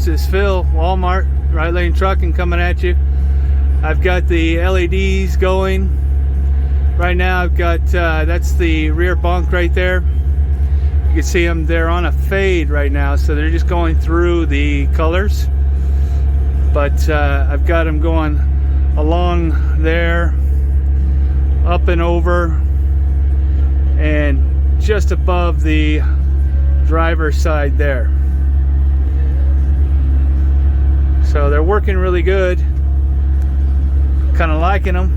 This is Phil, Walmart, right lane trucking, coming at you. I've got the LEDs going right now. I've got that's the rear bunk right there. You can see them, they're on a fade right now, so they're just going through the colors. But I've got them going along there, up and over, and just above the driver's side there. So they're working really good, kind of liking them.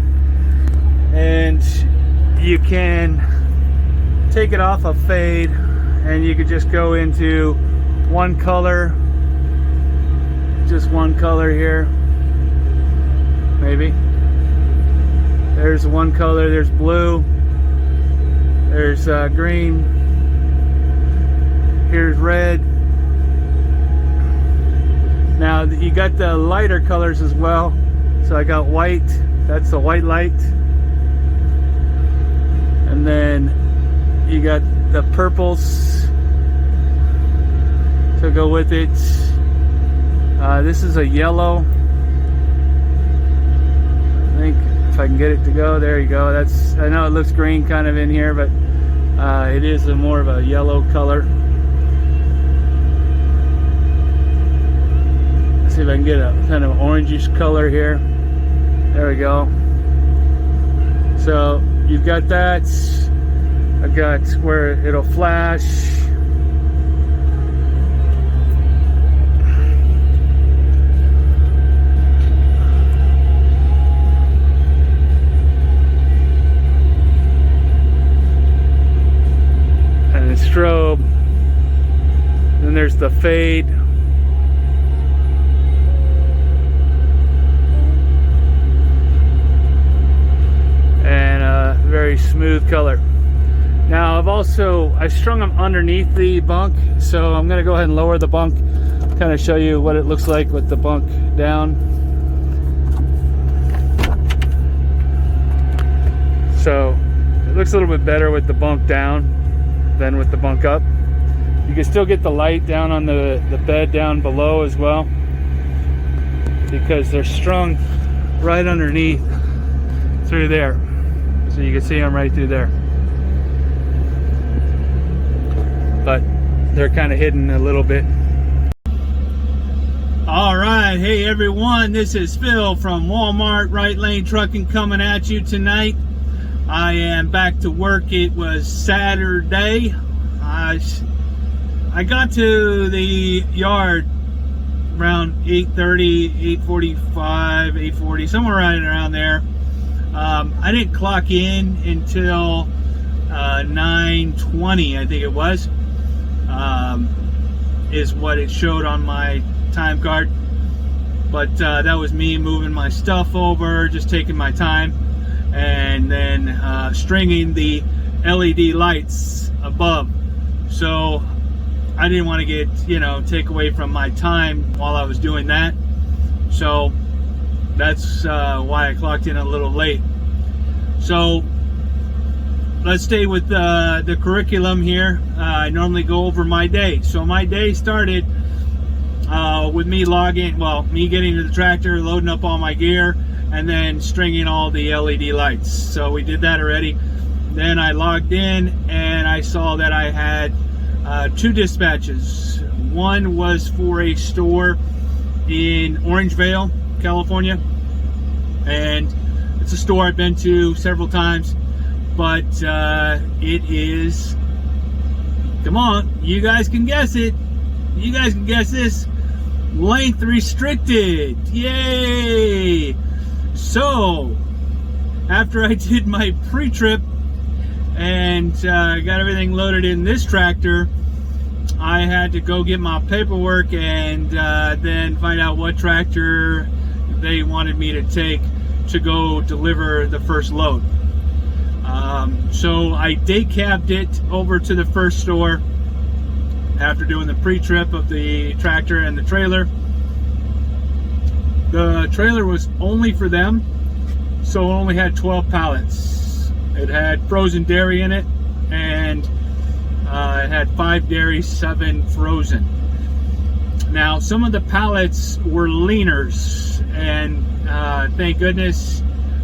And you can take it off a fade and you could just go into one color, just one color here, maybe. There's one color, there's blue, there's green, here's red. Now you got the lighter colors as well. So I got white, that's the white light. And then you got the purples to go with it. This is a yellow. I think if I can get it to go, there you go. That's, I know it looks green kind of in here, but it is more of a yellow color. See if I can get a kind of orangish color here. There we go. So you've got that. I've got where it'll flash. And the strobe. Then there's the fade. Very smooth color. Now I've strung them underneath the bunk, so I'm gonna go ahead and lower the bunk, kind of show you what it looks like with the bunk down. So it looks a little bit better with the bunk down than with the bunk up. You can still get the light down on the bed down below as well, because they're strung right underneath through there. So you can see them right through there. But they're kind of hidden a little bit. All right, hey everyone, this is Phil from Walmart, Right Lane Trucking, coming at you tonight. I am back to work. It was Saturday. I got to the yard around 8:30, 8:45, 8:40, somewhere right around there. I didn't clock in until 9:20, I think it was, is what it showed on my time card. But that was me moving my stuff over, just taking my time, and then stringing the LED lights above. So I didn't want to get, take away from my time while I was doing that. So that's why I clocked in a little late. So let's stay with the curriculum here. I normally go over my day. So my day started with me me getting to the tractor, loading up all my gear, and then stringing all the LED lights. So we did that already. Then I logged in and I saw that I had 2 dispatches. One was for a store in Orangevale, California, and it's a store I've been to several times, but it is, come on, you guys can guess it. You guys can guess this. Length restricted. Yay! So, after I did my pre-trip and got everything loaded in this tractor, I had to go get my paperwork and then find out what tractor they wanted me to take to go deliver the first load. So I day cabbed it over to the first store after doing the pre-trip of the tractor and the trailer. The trailer was only for them, so it only had 12 pallets. It had frozen dairy in it, and it had 5 dairy, 7 frozen. Now, some of the pallets were leaners, and thank goodness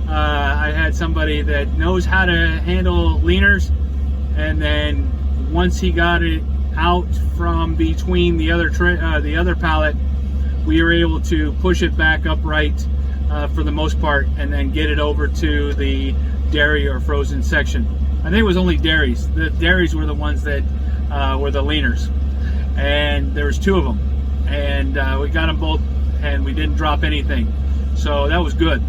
I had somebody that knows how to handle leaners, and then once he got it out from between the other pallet, we were able to push it back upright for the most part, and then get it over to the dairy or frozen section. I think it was only dairies. The dairies were the ones that were the leaners, and there was 2 of them, and we got them both, and we didn't drop anything, so that was good.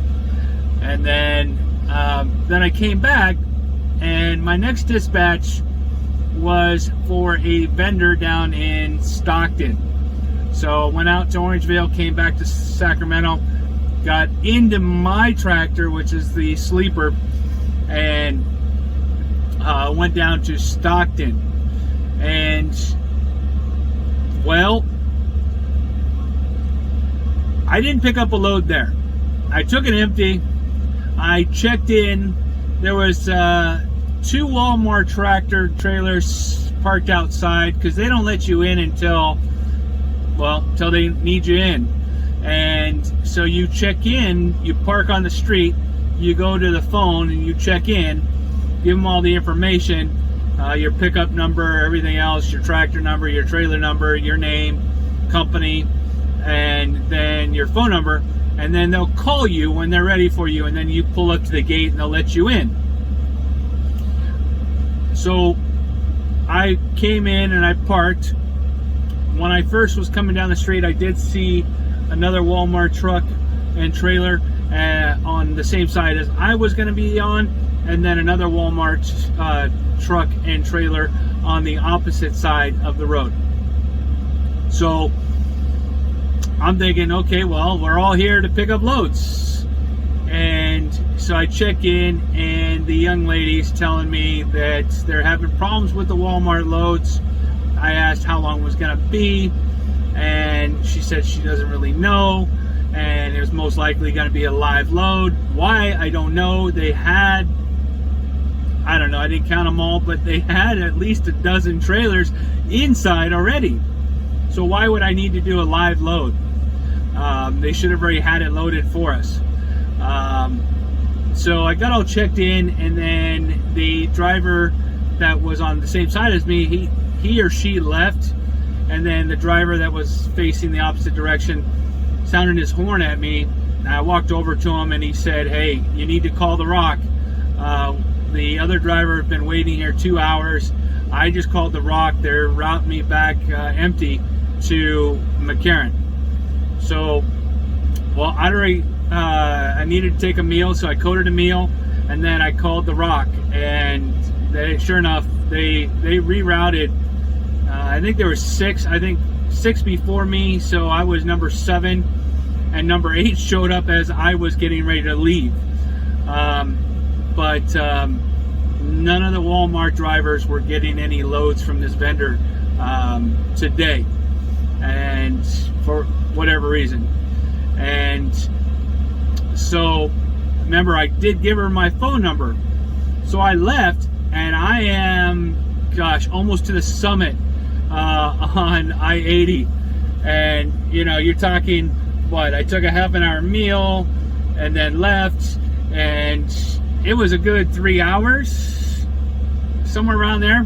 And then I came back, and my next dispatch was for a vendor down in Stockton. So went out to Orangevale, came back to Sacramento, got into my tractor, which is the sleeper, and went down to Stockton. And, well, I didn't pick up a load there. I took it empty. I checked in. There was 2 Walmart tractor trailers parked outside, because they don't let you in until they need you in. And so you check in, you park on the street, you go to the phone and you check in, give them all the information, your pickup number, everything else, your tractor number, your trailer number, your name, company, and then your phone number, and then they'll call you when they're ready for you, and then you pull up to the gate and they'll let you in. So I came in and I parked. When I first was coming down the street, I did see another Walmart truck and trailer on the same side as I was going to be on, and then another Walmart truck and trailer on the opposite side of the road. So I'm thinking, okay, well, we're all here to pick up loads. And so I check in, and the young lady's telling me that they're having problems with the Walmart loads. I asked how long it was going to be, and she said she doesn't really know, and it was most likely going to be a live load. Why? I don't know. They had, I don't know, I didn't count them all, but they had at least a dozen trailers inside already. So why would I need to do a live load? They should have already had it loaded for us. So I got all checked in, and then the driver that was on the same side as me, he or she left, and then the driver that was facing the opposite direction sounded his horn at me. And I walked over to him, and he said, "Hey, you need to call the Rock. The other driver had been waiting here 2 hours. I just called the Rock. They're routing me back empty to McCarran." So, well, I needed to take a meal, so I coded a meal, and then I called the Rock, and they, sure enough, they rerouted. I think there were 6. I think 6 before me, so I was number 7, and number 8 showed up as I was getting ready to leave. But none of the Walmart drivers were getting any loads from this vendor today, and for whatever reason. And so, remember, I did give her my phone number. So I left, and I am, gosh, almost to the summit on I-80. And you know, you're talking, what, I took a half an hour meal and then left, and it was a good 3 hours, somewhere around there.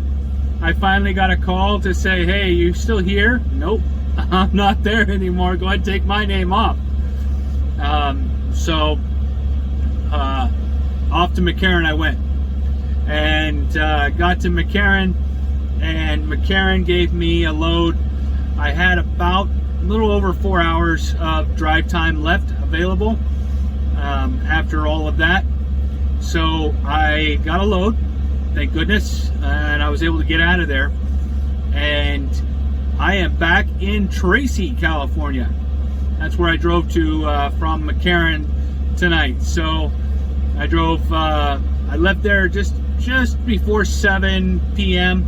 I finally got a call to say, hey, you still here? Nope, I'm not there anymore. Go ahead and take my name off. So off to McCarran I went, and got to McCarran, and McCarran gave me a load. I had about a little over 4 hours of drive time left available after all of that. So I got a load, thank goodness, and I was able to get out of there. And I am back in Tracy, California. That's where I drove to from McCarran tonight. So I drove, I left there just before 7 p.m.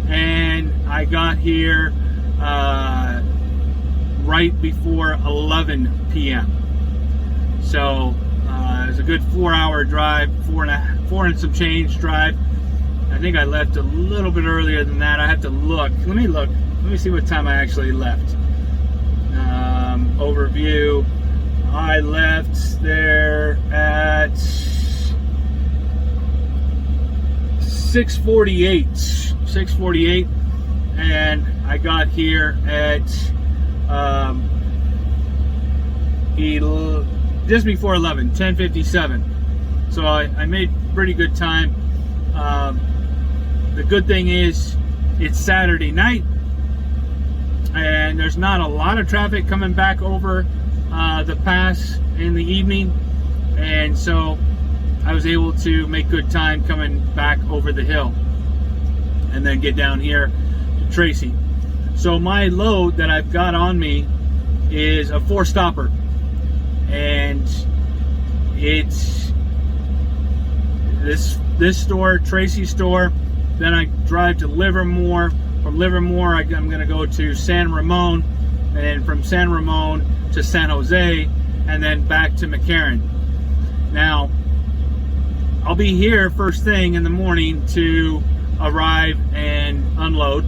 and I got here right before 11 p.m. So it was a good 4-hour drive, four and some change drive. I think I left a little bit earlier than that. I have to look. Let me see what time I actually left. Overview. I left there at 6:48, and I got here at just before 11, 10:57. So I made pretty good time. The good thing is it's Saturday night, and there's not a lot of traffic coming back over the pass in the evening, and so I was able to make good time coming back over the hill and then get down here to Tracy. So my load that I've got on me is a 4-stopper, and it's this store, Tracy store. Then I drive to Livermore. From Livermore, I'm going to go to San Ramon, and from San Ramon to San Jose, and then back to McCarran. Now, I'll be here first thing in the morning to arrive and unload.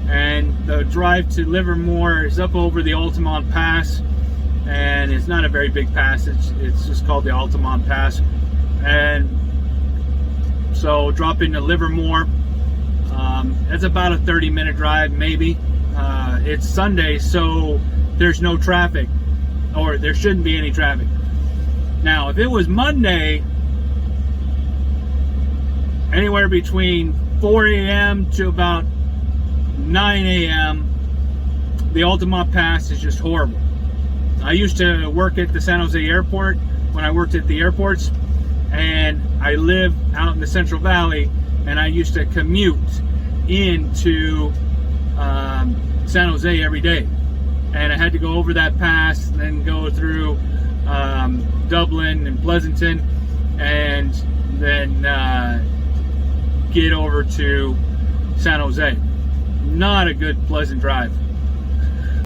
And the drive to Livermore is up over the Altamont Pass, and it's not a very big pass. It's just called the Altamont Pass. And so drop into Livermore. It's about a 30-minute drive, maybe. It's Sunday, so there's no traffic, or there shouldn't be any traffic. Now, if it was Monday, anywhere between 4 a.m. to about 9 a.m., the Altamont Pass is just horrible. I used to work at the San Jose airport when I worked at the airports, and I live out in the Central Valley, and I used to commute into San Jose every day, and I had to go over that pass and then go through Dublin and Pleasanton, and then get over to San Jose. Not a good, pleasant drive.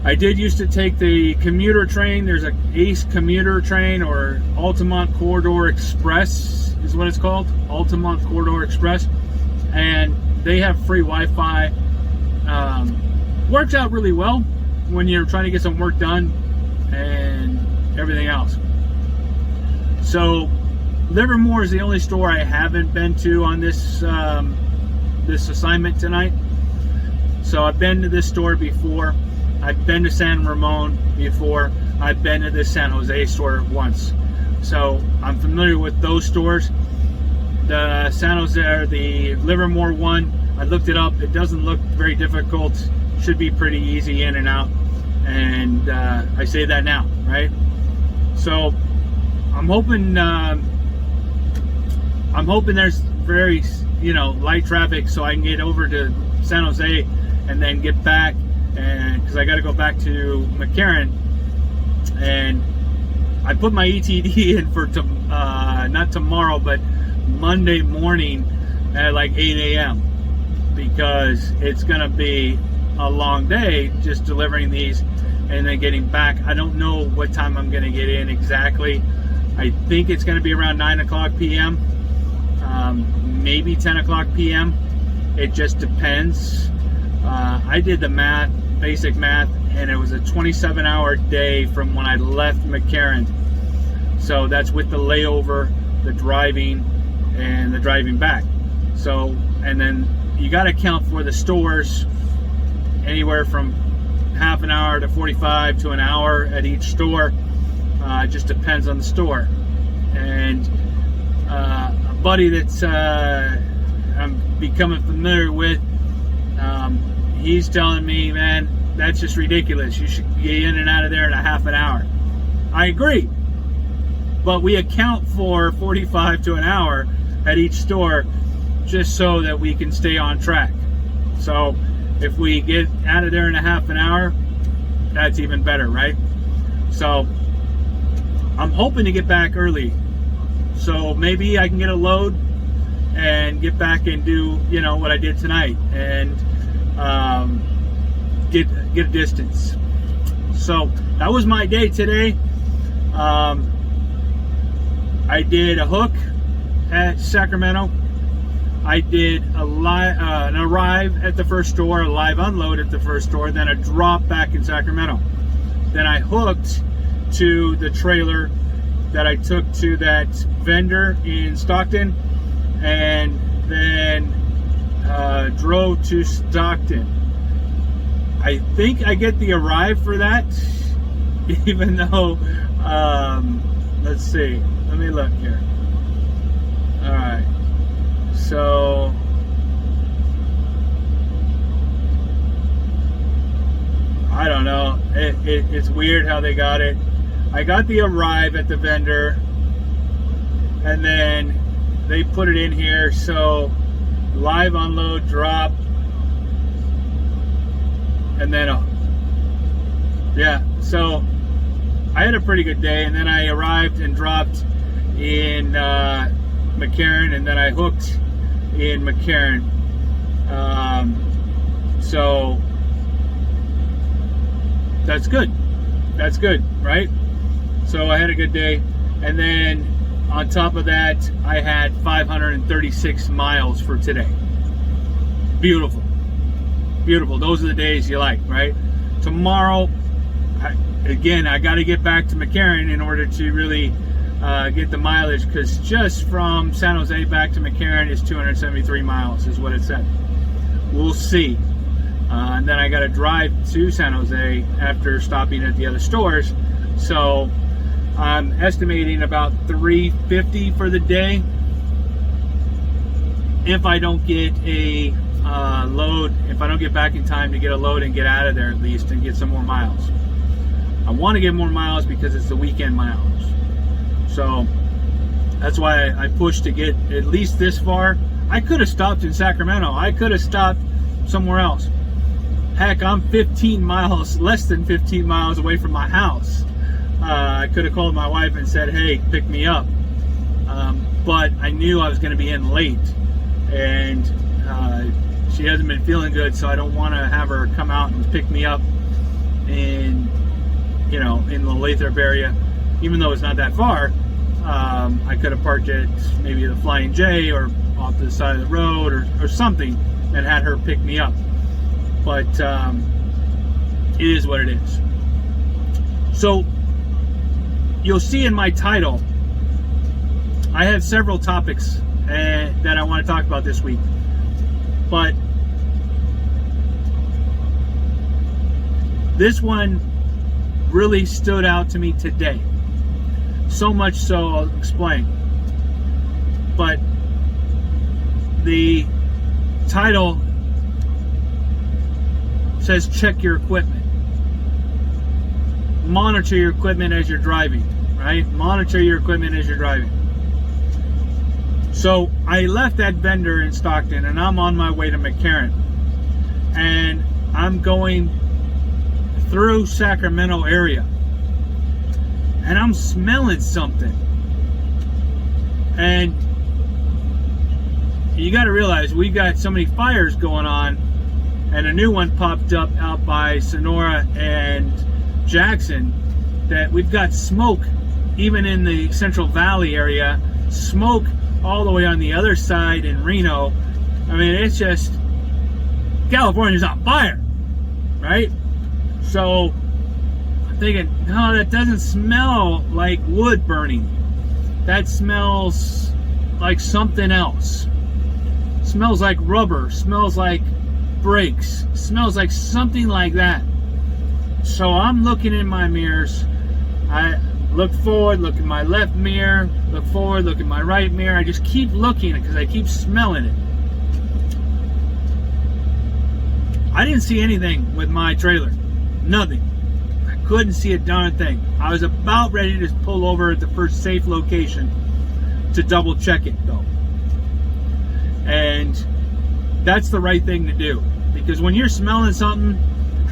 I did used to take the commuter train. There's a ACE commuter train, or Altamont Corridor Express is what it's called, Altamont Corridor Express, and they have free Wi-Fi. Works out really well when you're trying to get some work done and everything else. So Livermore is the only store I haven't been to on this this assignment tonight. So I've been to this store before. I've been to San Ramon before. I've been to this San Jose store once. So I'm familiar with those stores. The San Jose, or the Livermore one, I looked it up. It doesn't look very difficult. Should be pretty easy in and out. And I say that now, right? So I'm hoping there's very, light traffic, so I can get over to San Jose and then get back, and because I got to go back to McCarran. And I put my ETD in for not tomorrow, but Monday morning at like 8 a.m. because it's gonna be a long day just delivering these and then getting back. I don't know what time I'm gonna get in exactly. I think it's gonna be around 9 o'clock p.m. maybe 10 o'clock p.m. It just depends. I did the math, basic math, and it was a 27-hour day from when I left McCarran. So that's with the layover, the driving, and the driving back. So, and then you got to count for the stores, anywhere from half an hour to 45 to an hour at each store. It just depends on the store. And a buddy that's I'm becoming familiar with, he's telling me, man, that's just ridiculous. You should get in and out of there in a half an hour. I agree. But we account for 45 to an hour at each store just so that we can stay on track. So if we get out of there in a half an hour, that's even better, right? So I'm hoping to get back early. So maybe I can get a load and get back and do, you know, what I did tonight, and get a distance. So that was my day today. I did a hook at Sacramento. I did an arrive at the first store, a live unload at the first store, then a drop back in Sacramento. Then I hooked to the trailer that I took to that vendor in Stockton, and then drove to Stockton. I think I get the arrive for that, even though, let's see, let me look here. All right, so I don't know. It's weird how they got it. I got the arrive at the vendor, and then they put it in here. So live unload, drop, and then yeah. So I had a pretty good day, and then I arrived and dropped in McCarran, and then I hooked in McCarran. So that's good. That's good, right? So I had a good day, and then on top of that, I had 536 miles for today. Beautiful. Beautiful. Those are the days you like, right? Tomorrow, I got to get back to McCarran in order to really get the mileage, because just from San Jose back to McCarran is 273 miles is what it said. We'll see. And then I got to drive to San Jose after stopping at the other stores. So I'm estimating about 350 for the day if I don't get a load, if I don't get back in time to get a load and get out of there at least and get some more miles. I want to get more miles because it's the weekend miles. So that's why I pushed to get at least this far. I could have stopped in Sacramento. I could have stopped somewhere else. Heck, I'm 15 miles, less than 15 miles away from my house. I could have called my wife and said, hey, pick me up. But I knew I was going to be in late, and she hasn't been feeling good, so I don't want to have her come out and pick me up in the Lathrop area, even though it's not that far. I could have parked at maybe the Flying J or off to the side of the road or something and had her pick me up. But it is what it is. So you'll see in my title, I have several topics that I want to talk about this week. But this one really stood out to me today. So much so, I'll explain. But the title says check your equipment. Monitor your equipment as you're driving, right? Monitor your equipment as you're driving. So I left that vendor in Stockton, and I'm on my way to McCarran, and I'm going through Sacramento area, and I'm smelling something. And you got to realize we've got so many fires going on, and a new one popped up out by Sonora and Jackson, that we've got smoke even in the Central Valley area, smoke all the way on the other side in Reno. I mean, it's just, California's on fire, right? So I'm thinking, no, that doesn't smell like wood burning. That smells like something else. Smells like rubber, smells like brakes, smells like something like that. So I'm looking in my mirrors. I look forward, look in my left mirror, look forward, look in my right mirror. I just keep looking because I keep smelling it. I didn't see anything with my trailer. Nothing. I couldn't see a darn thing. I was about ready to pull over at the first safe location to double check it though. And that's the right thing to do. Because when you're smelling something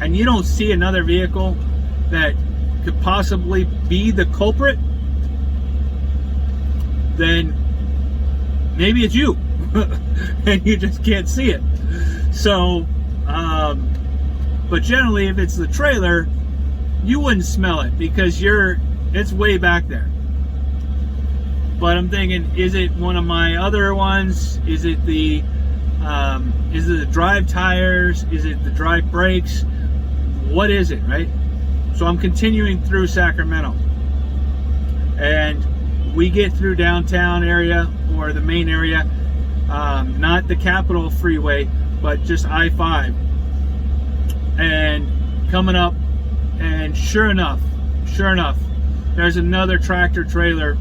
and you don't see another vehicle that could possibly be the culprit, then maybe it's you. And you just can't see it. So, but generally if it's the trailer, you wouldn't smell it because it's way back there. But I'm thinking, is it one of my other ones? Is it the drive tires? Is it the drive brakes? What is it, right? So I'm continuing through Sacramento, and we get through downtown area, or the main area, not the Capitol Freeway, but just I-5, and coming up, and sure enough, there's another tractor trailer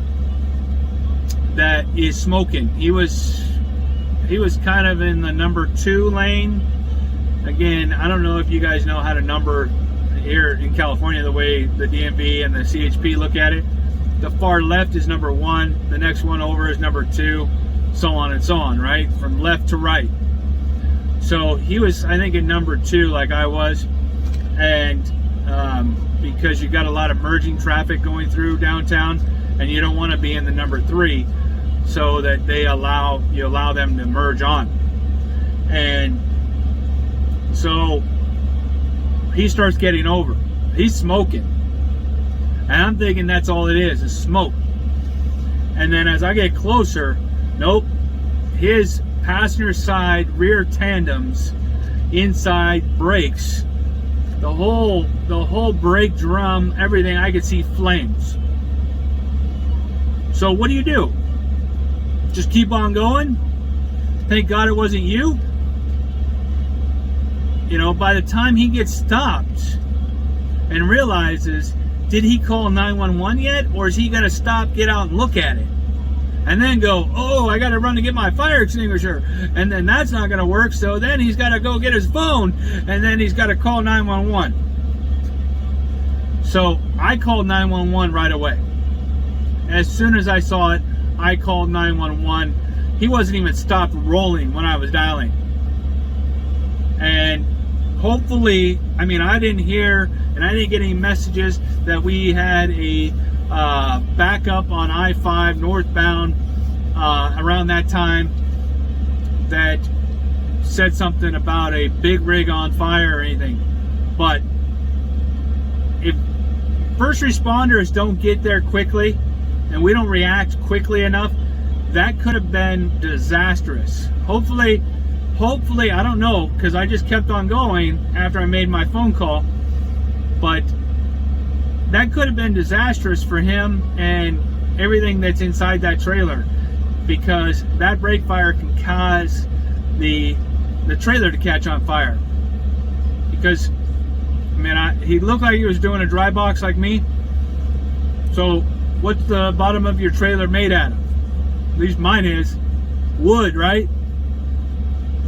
that is smoking. He was kind of in the number 2 lane. Again, I don't know if you guys know how to number here in California the way the DMV and the CHP look at it. The far left is number 1, the next one over is number 2, so on and so on, right? From left to right. So he was, I think, in number 2 like I was, and because you got a lot of merging traffic going through downtown, and you don't want to be in the number 3, so that you allow them to merge on. And so he starts getting over. He's smoking. And I'm thinking that's all it is smoke. And then as I get closer, nope, his passenger side rear tandems, inside brakes, the whole brake drum, everything, I could see flames. So what do? Just keep on going? Thank God it wasn't you? You know, by the time he gets stopped and realizes, did he call 911 yet? Or is he going to stop, get out and look at it? And then go, oh, I got to run to get my fire extinguisher. And then that's not going to work. So then he's got to go get his phone. And then he's got to call 911. So I called 911 right away. As soon as I saw it, I called 911. He wasn't even stopped rolling when I was dialing. And hopefully, I mean, I didn't hear and I didn't get any messages that we had a backup on I-5 northbound around that time that said something about a big rig on fire or anything. But if first responders don't get there quickly and we don't react quickly enough, that could have been disastrous. Hopefully, I don't know, because I just kept on going after I made my phone call, but that could have been disastrous for him and everything that's inside that trailer, because that brake fire can cause the trailer to catch on fire. Because, I mean, he looked like he was doing a dry box like me. So what's the bottom of your trailer made out of? At least mine is wood, right?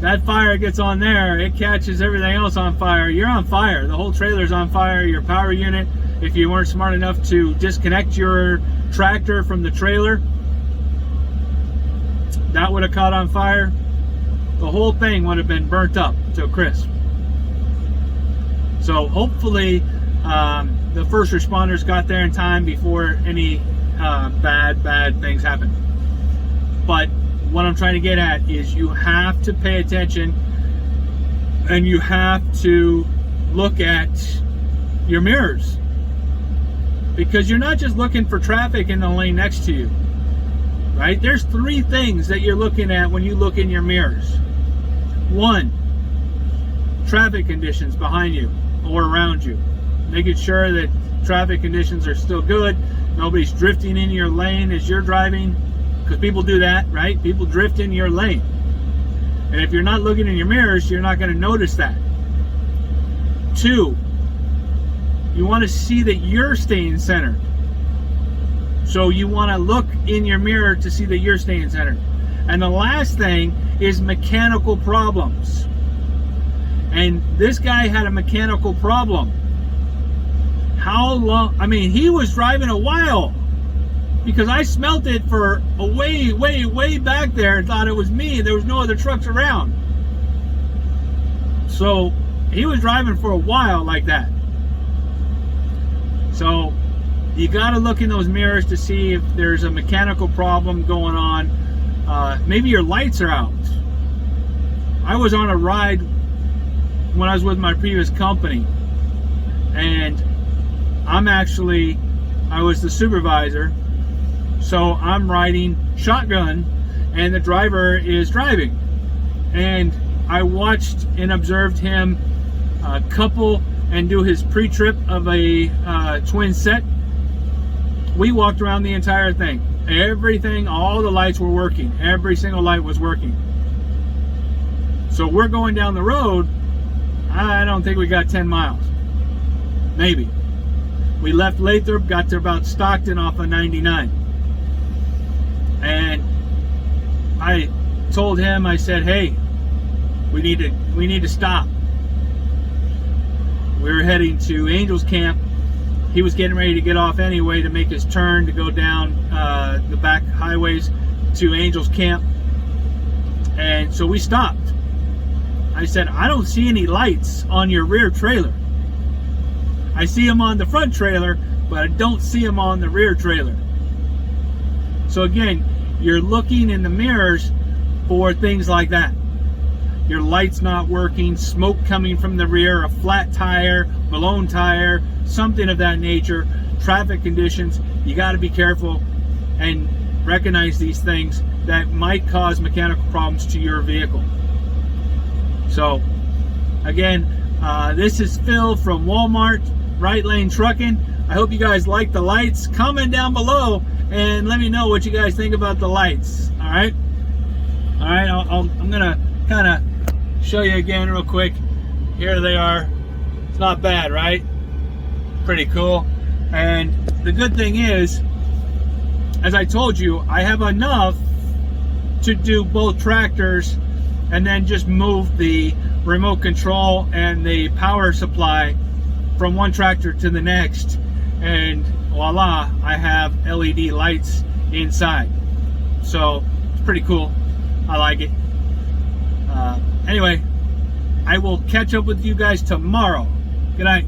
That fire gets on there, it catches everything else on fire. You're on fire. The whole trailer's on fire. Your power unit, if you weren't smart enough to disconnect your tractor from the trailer, that would have caught on fire. The whole thing would have been burnt up to a crisp. So hopefully the first responders got there in time before any bad things happened. But what I'm trying to get at is you have to pay attention and you have to look at your mirrors, because you're not just looking for traffic in the lane next to you, right? There's three things that you're looking at when you look in your mirrors. One, traffic conditions behind you or around you. Making sure that traffic conditions are still good. Nobody's drifting in your lane as you're driving, because people do that, right? People drift in your lane. And if you're not looking in your mirrors, you're not going to notice that. Two, you want to see that you're staying centered. So you want to look in your mirror to see that you're staying centered. And the last thing is mechanical problems. And this guy had a mechanical problem. How long? I mean, he was driving a while, because I smelt it for a way back there and thought it was me. There was no other trucks around. So he was driving for a while like that. So you got to look in those mirrors to see if there's a mechanical problem going on. Maybe your lights are out. I was on a ride when I was with my previous company, and I was the supervisor, so I'm riding shotgun and the driver is driving. And I watched and observed him couple and do his pre-trip of a twin set. We walked around the entire thing. Everything, all the lights were working. Every single light was working. So we're going down the road. I don't think we got 10 miles. Maybe. We left Lathrop, got to about Stockton off of 99. And I told him, I said, hey, we need to stop. We were heading to Angels Camp. He was getting ready to get off anyway to make his turn to go down the back highways to Angels Camp. And so we stopped. I said, I don't see any lights on your rear trailer. I see them on the front trailer, but I don't see them on the rear trailer. So again, you're looking in the mirrors for things like that. Your light's not working, smoke coming from the rear, a flat tire, blown tire, something of that nature, traffic conditions. You got to be careful and recognize these things that might cause mechanical problems to your vehicle. So again, this is Phil from Walmart, Right Lane Truckin'. I hope you guys like the lights. Comment down below and let me know what you guys think about the lights. All right, I'm gonna kind of show you again real quick. Here they are. It's not bad, right? Pretty cool. And the good thing is, as I told you, I have enough to do both tractors and then just move the remote control and the power supply from one tractor to the next, and voila, I have LED lights inside. So it's pretty cool. I like it. Anyway, I will catch up with you guys tomorrow. Good night.